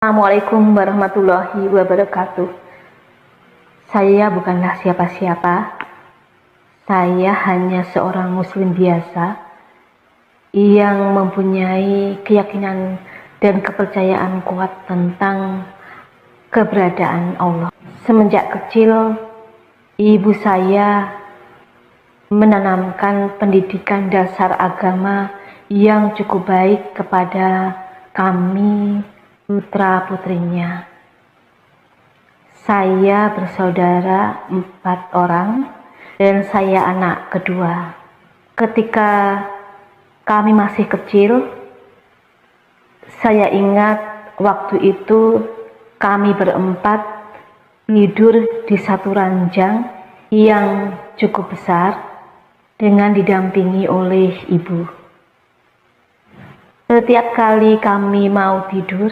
Assalamualaikum warahmatullahi wabarakatuh. Saya bukanlah siapa-siapa. Saya hanya seorang muslim biasa yang mempunyai keyakinan dan kepercayaan kuat tentang keberadaan Allah. Semenjak kecil, ibu saya menanamkan pendidikan dasar agama yang cukup baik kepada kami putra-putrinya. Saya bersaudara 4 orang dan saya anak kedua. Ketika kami masih kecil, saya ingat waktu itu kami berempat tidur di satu ranjang yang cukup besar dengan didampingi oleh ibu. Setiap kali kami mau tidur,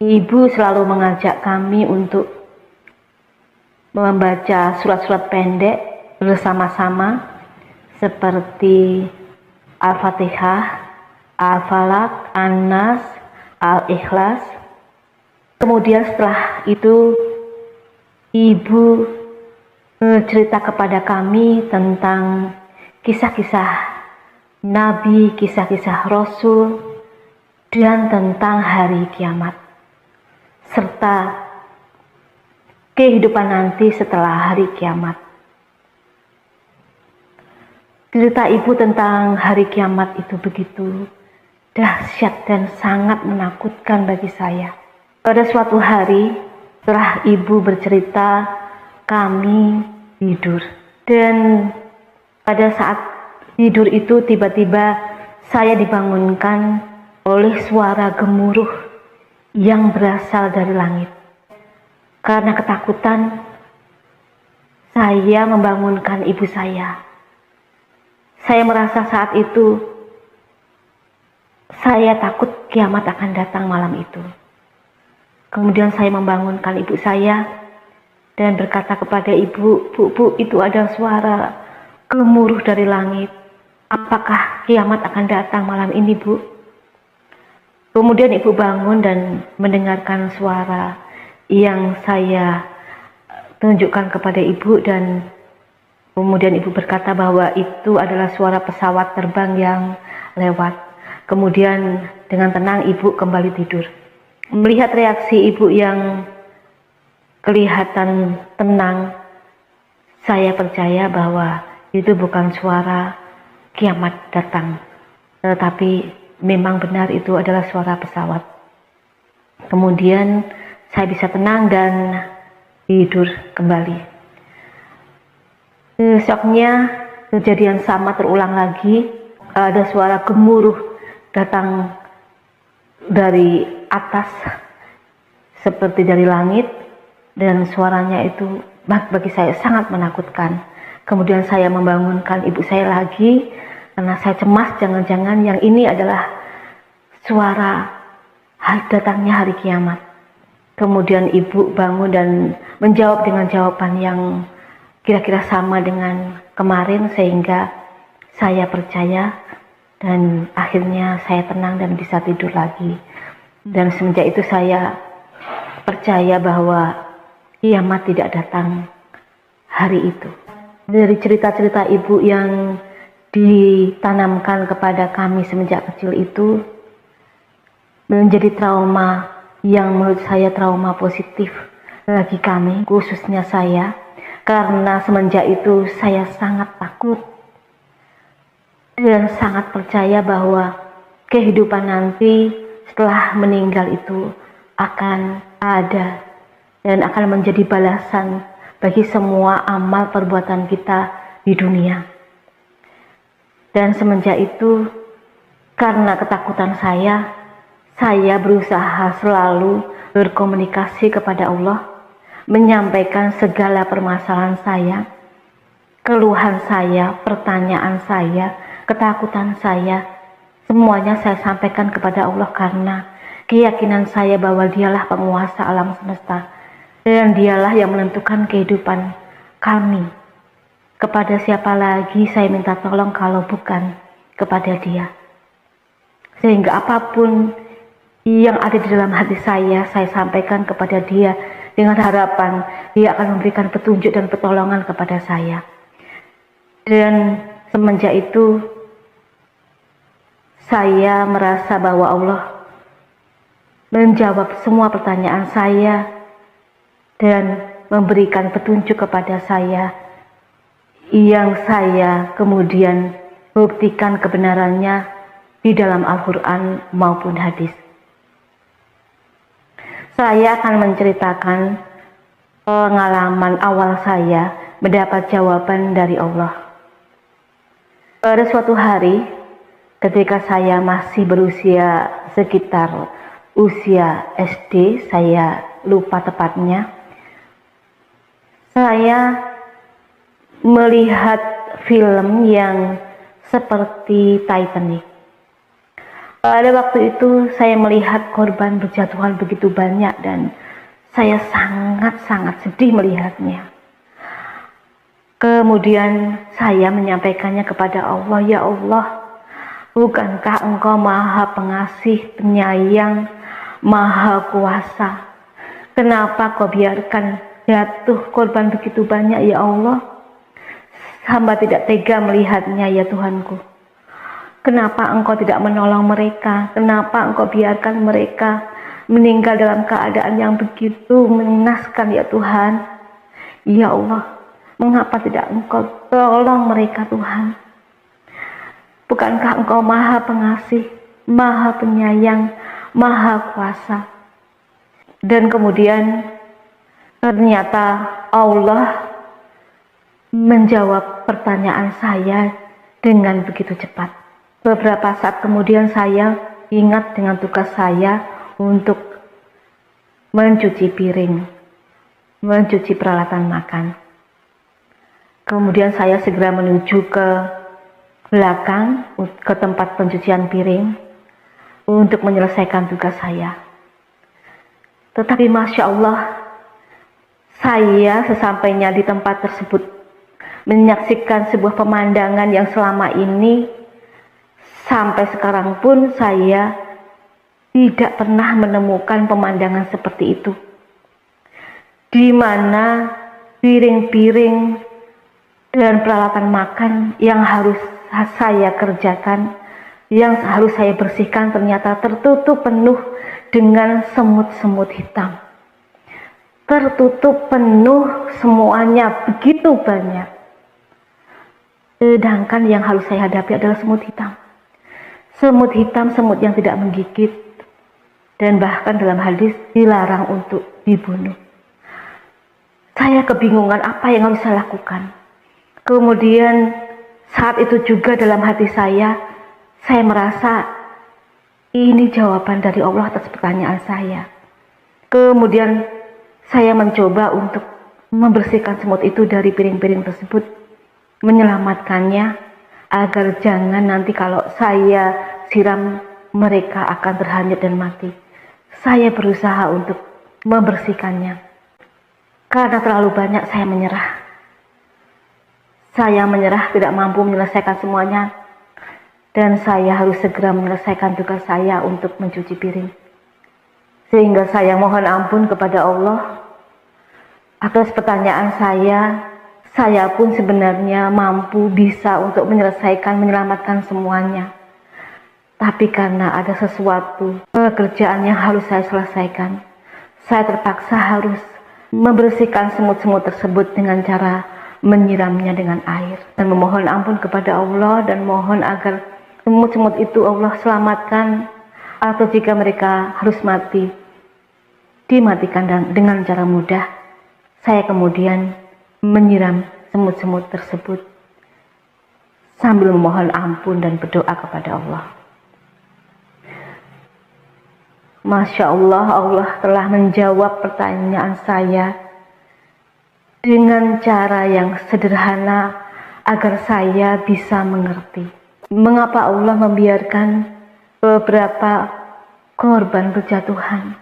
ibu selalu mengajak kami untuk membaca surat-surat pendek bersama-sama seperti Al-Fatihah, Al-Falaq, An-Nas, Al-Ikhlas. Kemudian setelah itu ibu cerita kepada kami tentang kisah-kisah Nabi, kisah-kisah Rasul, dan tentang hari kiamat serta kehidupan nanti setelah hari kiamat. Cerita ibu tentang hari kiamat itu begitu dahsyat dan sangat menakutkan bagi saya. Pada suatu hari setelah ibu bercerita, kami tidur, dan pada saat tidur itu tiba-tiba saya dibangunkan oleh suara gemuruh yang berasal dari langit. Karena ketakutan, saya membangunkan ibu saya. Saya merasa saat itu saya takut kiamat akan datang malam itu. Kemudian saya membangunkan ibu saya dan berkata kepada ibu, Bu, itu ada suara gemuruh dari langit. Apakah kiamat akan datang malam ini, Bu? Kemudian ibu bangun dan mendengarkan suara yang saya tunjukkan kepada ibu, dan kemudian ibu berkata bahwa itu adalah suara pesawat terbang yang lewat. Kemudian dengan tenang ibu kembali tidur. Melihat reaksi ibu yang kelihatan tenang, saya percaya bahwa itu bukan suara kiamat datang, tetapi memang benar itu adalah suara pesawat. Kemudian saya bisa tenang dan tidur kembali. Besoknya kejadian sama terulang lagi. Ada suara gemuruh datang dari atas seperti dari langit, dan suaranya itu bagi saya sangat menakutkan. Kemudian saya membangunkan ibu saya lagi karena saya cemas jangan-jangan yang ini adalah suara datangnya hari kiamat. Kemudian ibu bangun dan menjawab dengan jawaban yang kira-kira sama dengan kemarin, sehingga saya percaya dan akhirnya saya tenang dan bisa tidur lagi. Dan semenjak itu saya percaya bahwa kiamat tidak datang hari itu. Dari cerita-cerita ibu yang ditanamkan kepada kami semenjak kecil itu menjadi trauma yang menurut saya trauma positif bagi kami, khususnya saya, karena semenjak itu saya sangat takut dan sangat percaya bahwa kehidupan nanti setelah meninggal itu akan ada dan akan menjadi balasan bagi semua amal perbuatan kita di dunia. Dan semenjak itu, karena ketakutan saya berusaha selalu berkomunikasi kepada Allah, menyampaikan segala permasalahan saya, keluhan saya, pertanyaan saya, ketakutan saya, semuanya saya sampaikan kepada Allah karena keyakinan saya bahwa Dialah penguasa alam semesta dan Dialah yang menentukan kehidupan kami. Kepada siapa lagi saya minta tolong kalau bukan kepada Dia. Sehingga apapun yang ada di dalam hati saya sampaikan kepada dia dengan harapan dia akan memberikan petunjuk dan pertolongan kepada saya. Dan semenjak itu saya merasa bahwa Allah menjawab semua pertanyaan saya dan memberikan petunjuk kepada saya yang saya kemudian buktikan kebenarannya di dalam Al-Quran maupun hadis. Saya akan menceritakan pengalaman awal saya mendapat jawaban dari Allah. Pada suatu hari ketika saya masih berusia sekitar usia SD, saya lupa tepatnya, saya melihat film yang seperti Titanic. Pada waktu itu saya melihat korban berjatuhan begitu banyak dan saya sangat-sangat sedih melihatnya. Kemudian saya menyampaikannya kepada Allah, "Ya Allah, bukankah Engkau Maha Pengasih, Penyayang, Maha Kuasa? Kenapa Kau biarkan jatuh korban begitu banyak, ya Allah? Hamba tidak tega melihatnya, ya Tuhanku. Kenapa Engkau tidak menolong mereka? Kenapa Engkau biarkan mereka meninggal dalam keadaan yang begitu mengenaskan, ya Tuhan? Ya Allah, mengapa tidak Engkau tolong mereka, Tuhan? Bukankah Engkau Maha Pengasih, Maha Penyayang, Maha Kuasa?" Dan kemudian ternyata Allah menjawab pertanyaan saya dengan begitu cepat. Beberapa saat kemudian saya ingat dengan tugas saya untuk mencuci piring, mencuci peralatan makan. Kemudian saya segera menuju ke belakang, ke tempat pencucian piring untuk menyelesaikan tugas saya. Tetapi Masya Allah, saya sesampainya di tempat tersebut menyaksikan sebuah pemandangan yang selama ini sampai sekarang pun saya tidak pernah menemukan pemandangan seperti itu, di mana piring-piring dan peralatan makan yang harus saya kerjakan, yang harus saya bersihkan, ternyata tertutup penuh dengan semut-semut hitam. Tertutup penuh semuanya, begitu banyak. Sedangkan yang harus saya hadapi adalah semut hitam. Semut hitam, semut yang tidak menggigit, dan bahkan dalam hadis dilarang untuk dibunuh. Saya kebingungan apa yang harus saya lakukan. Kemudian saat itu juga dalam hati saya merasa ini jawaban dari Allah atas pertanyaan saya. Kemudian saya mencoba untuk membersihkan semut itu dari piring-piring tersebut, menyelamatkannya agar jangan nanti kalau saya siram mereka akan terhanyut dan mati. Saya berusaha untuk membersihkannya. Karena terlalu banyak saya menyerah. Saya menyerah, tidak mampu menyelesaikan semuanya. Dan saya harus segera menyelesaikan tugas saya untuk mencuci piring. Sehingga saya mohon ampun kepada Allah atas pertanyaan saya pun sebenarnya mampu bisa untuk menyelamatkan semuanya. Tapi karena ada sesuatu pekerjaan yang harus saya selesaikan, saya terpaksa harus membersihkan semut-semut tersebut dengan cara menyiramnya dengan air. Dan memohon ampun kepada Allah dan mohon agar semut-semut itu Allah selamatkan, atau jika mereka harus mati, dimatikan dengan cara mudah. Saya kemudian menyiram semut-semut tersebut sambil memohon ampun dan berdoa kepada Allah. Masya Allah, Allah telah menjawab pertanyaan saya dengan cara yang sederhana agar saya bisa mengerti mengapa Allah membiarkan beberapa korban berjatuhan.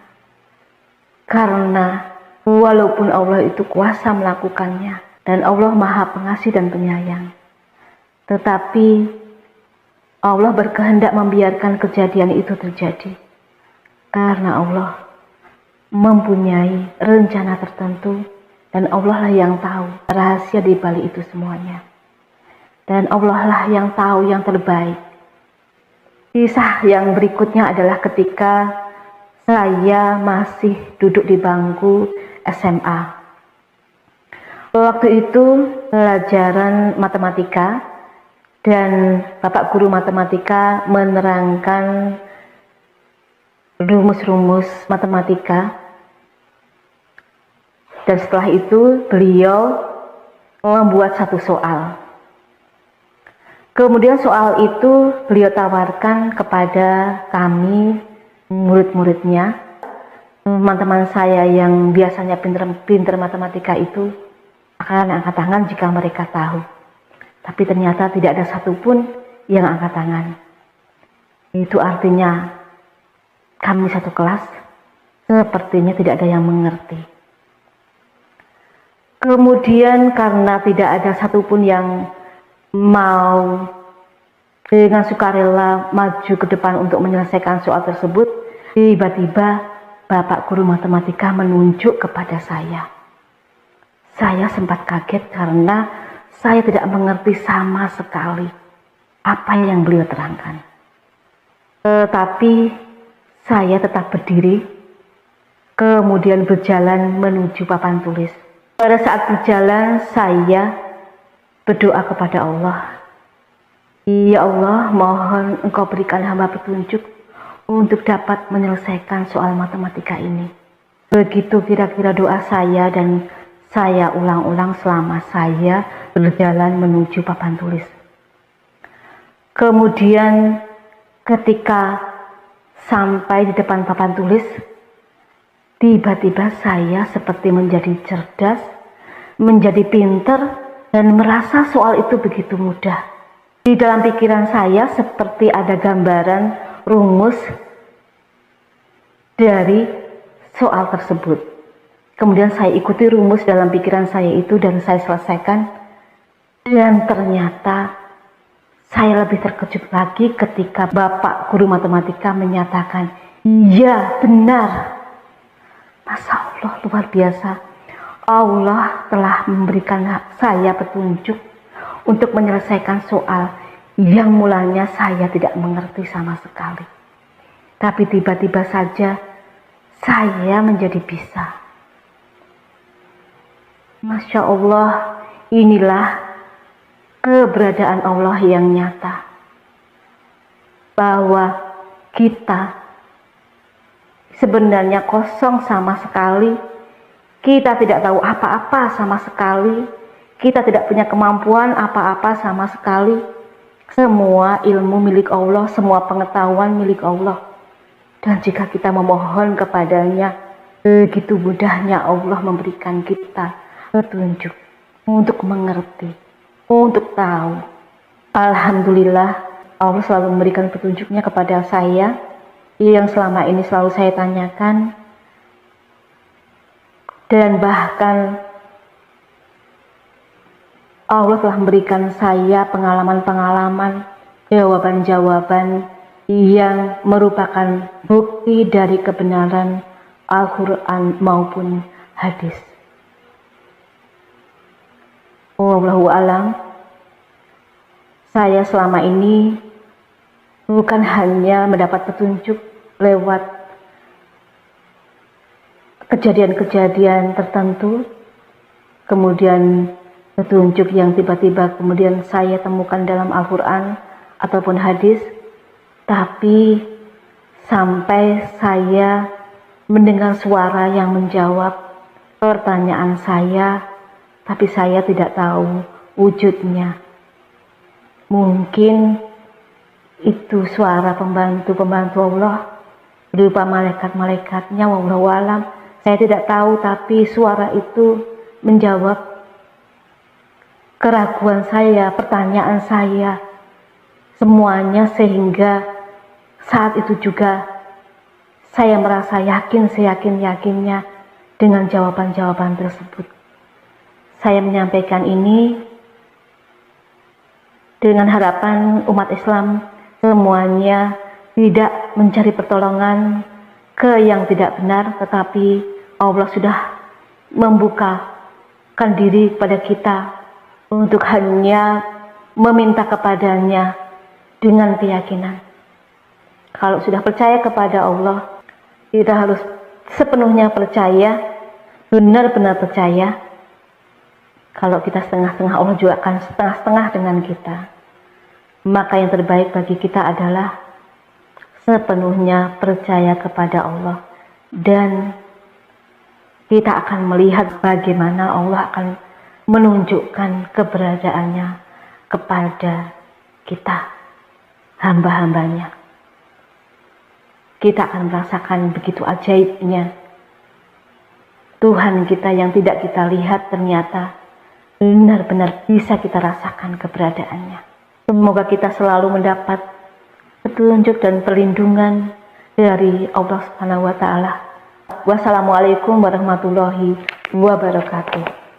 Karena walaupun Allah itu kuasa melakukannya dan Allah Maha Pengasih dan Penyayang, tetapi Allah berkehendak membiarkan kejadian itu terjadi Karena Allah mempunyai rencana tertentu dan Allah lah yang tahu rahasia di balik itu semuanya. Dan Allah lah yang tahu yang terbaik. Kisah yang berikutnya adalah ketika saya masih duduk di bangku SMA. Waktu itu pelajaran matematika dan Bapak Guru Matematika menerangkan rumus-rumus matematika, dan setelah itu beliau membuat satu soal. Kemudian soal itu beliau tawarkan kepada kami murid-muridnya. Teman-teman saya yang biasanya pinter matematika itu akan angkat tangan jika mereka tahu, tapi ternyata tidak ada satupun yang angkat tangan. Itu artinya kami satu kelas sepertinya tidak ada yang mengerti. Kemudian karena tidak ada satupun yang mau dengan sukarela maju ke depan untuk menyelesaikan soal tersebut, tiba-tiba Bapak Guru Matematika menunjuk kepada saya. Saya sempat kaget karena saya tidak mengerti sama sekali apa yang beliau terangkan. Tetapi saya tetap berdiri, kemudian berjalan menuju papan tulis. Pada saat berjalan, saya berdoa kepada Allah. Ya Allah, mohon Engkau berikan hamba petunjuk untuk dapat menyelesaikan soal matematika ini. Begitu kira-kira doa saya, dan saya ulang-ulang selama saya berjalan menuju papan tulis. Kemudian ketika sampai di depan papan tulis, tiba-tiba saya seperti menjadi cerdas, menjadi pinter, dan merasa soal itu begitu mudah. Di dalam pikiran saya seperti ada gambaran rumus dari soal tersebut. Kemudian saya ikuti rumus dalam pikiran saya itu dan saya selesaikan. Dan ternyata saya lebih terkejut lagi ketika Bapak Guru Matematika menyatakan, "Iya, benar." Masya Allah, luar biasa. Allah telah memberikan saya petunjuk untuk menyelesaikan soal yang mulanya saya tidak mengerti sama sekali. Tapi tiba-tiba saja saya menjadi bisa. Masya Allah, inilah keberadaan Allah yang nyata, bahwa kita sebenarnya kosong sama sekali, kita tidak tahu apa-apa sama sekali, kita tidak punya kemampuan apa-apa sama sekali. Semua ilmu milik Allah, semua pengetahuan milik Allah, dan jika kita memohon kepadanya, begitu mudahnya Allah memberikan kita petunjuk untuk mengerti, untuk tahu. Alhamdulillah, Allah selalu memberikan petunjuknya kepada saya yang selama ini selalu saya tanyakan, dan bahkan Allah telah memberikan saya pengalaman-pengalaman, jawaban-jawaban yang merupakan bukti dari kebenaran Al-Quran maupun hadis. Wallahu alam. Saya selama ini bukan hanya mendapat petunjuk lewat kejadian-kejadian tertentu, kemudian petunjuk yang tiba-tiba kemudian saya temukan dalam Al-Quran ataupun hadis, tapi sampai saya mendengar suara yang menjawab pertanyaan saya, tapi saya tidak tahu wujudnya. Mungkin itu suara pembantu-pembantu Allah berupa malaikat-malaikatnya, wallahu alam. Saya tidak tahu, tapi suara itu menjawab keraguan saya, pertanyaan saya, semuanya, sehingga saat itu juga saya merasa yakin, seyakin-yakinnya dengan jawaban-jawaban tersebut. Saya menyampaikan ini dengan harapan umat Islam semuanya tidak mencari pertolongan ke yang tidak benar, tetapi Allah sudah membukakan diri kepada kita untuk hanya meminta kepadanya dengan keyakinan. Kalau sudah percaya kepada Allah, kita harus sepenuhnya percaya, benar-benar percaya. Kalau kita setengah-setengah, Allah juga akan setengah-setengah dengan kita. Maka yang terbaik bagi kita adalah sepenuhnya percaya kepada Allah, dan kita akan melihat bagaimana Allah akan menunjukkan keberadaannya kepada kita, hamba-hambanya. Kita akan merasakan begitu ajaibnya Tuhan kita yang tidak kita lihat, ternyata benar-benar bisa kita rasakan keberadaannya. Semoga kita selalu mendapat petunjuk dan perlindungan dari Allah Subhanahu wa Ta'ala. Wassalamualaikum warahmatullahi wabarakatuh.